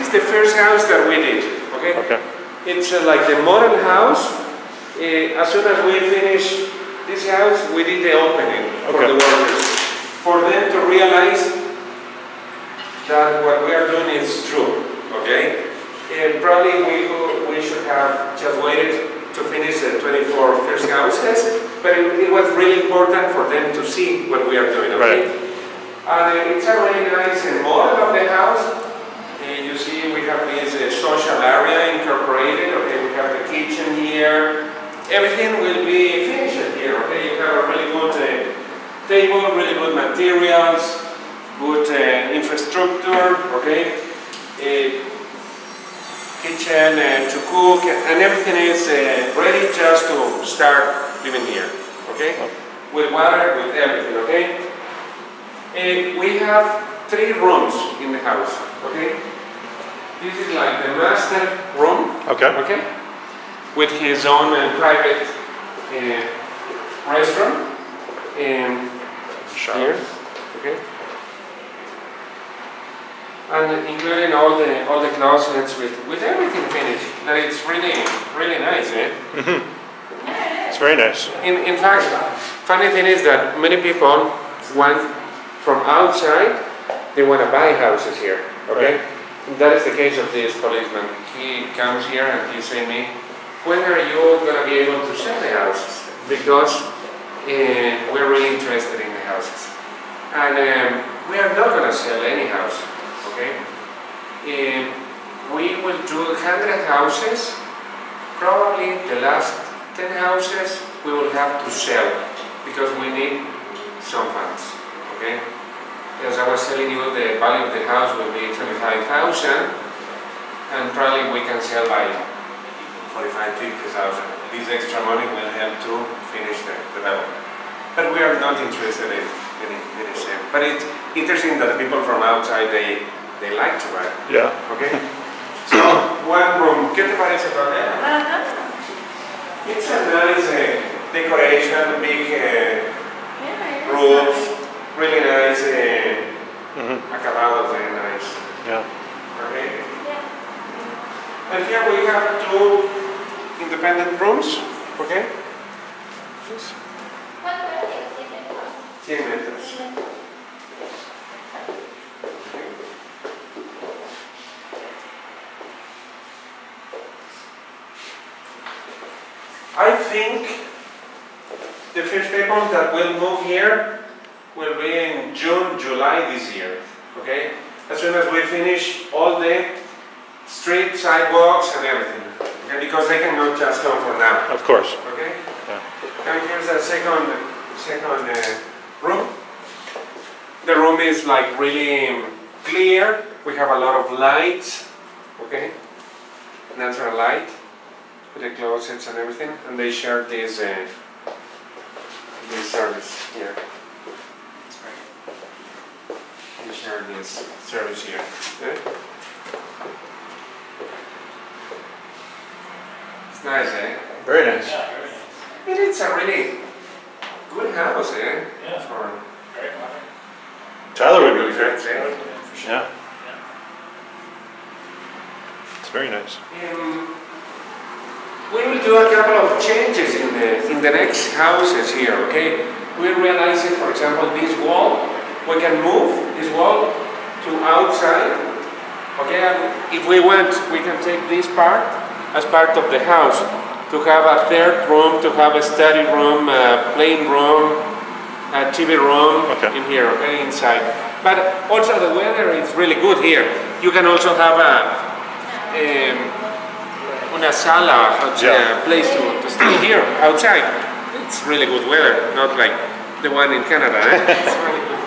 is the first house that we did, okay? Okay. It's like the model house. As soon as we finish this house, we did the opening for the workers. For them to realize that what we are doing is true, okay? And probably we should have just waited to finish the 24 first houses, but it was really important for them to see what we are doing, okay? Right. And it's a really nice model of the house. You see we have this social area incorporated, okay? We have the kitchen here. Everything will be finished here, okay? You have a really good table, really good materials, good infrastructure, okay? Kitchen to cook, and everything is ready just to start living here, okay? With water, with everything, okay? We have 3 rooms in the house, okay? This is like the master room, okay? With his own private restaurant here, okay? And including all the closets with everything finished. That it's really nice, eh? It's very nice. In fact, funny thing is that many people want from outside, they want to buy houses here, okay? Right. That is the case of this policeman. He comes here and he says to me, when are you going to be able to sell the houses? Because we're really interested in the houses. And we are not going to sell any house, okay? We will do 100 houses. Probably the last 10 houses we will have to sell because we need some funds, okay? As I was telling you, the value of the house will be 25,000 and probably we can sell by 45,000, 50,000. This extra money will help to finish the development. But we are not interested in any sale. But it's interesting that the people from outside, they like to buy. Yeah. Okay? So, one room. ¿Qué te parece, Pamela? It's a nice decoration, big roofs, really nice, acabados, very nice. Yeah. Okay? And here we have 2 independent rooms, okay? 100 meters. I think the first people that will move here will be in June, July this year, okay? As soon as we finish all the street, sidewalks and everything, okay? Because they cannot just come for now. Of course. Okay? Yeah. And here's the second room. The room is like really clear. We have a lot of lights, okay? Natural light with the closets and everything, and they share this service here. They share this service here. Okay? It's nice, eh? Very nice. Yeah, very nice. It's a really good house, eh? Yeah. For Very modern. Tyler would be friends, great. eh? For sure. Yeah. It's very nice. We will do a couple of changes in the next houses here, okay? We realize it, for example, this wall, we can move this wall to outside, okay? And if we want, we can take this part as part of the house to have a third room, to have a study room, a playing room, a TV room in here, okay, inside. But also the weather is really good here. You can also have una sala, a place to stay here outside. It's really good weather, not like the one in Canada. Eh? It's really good.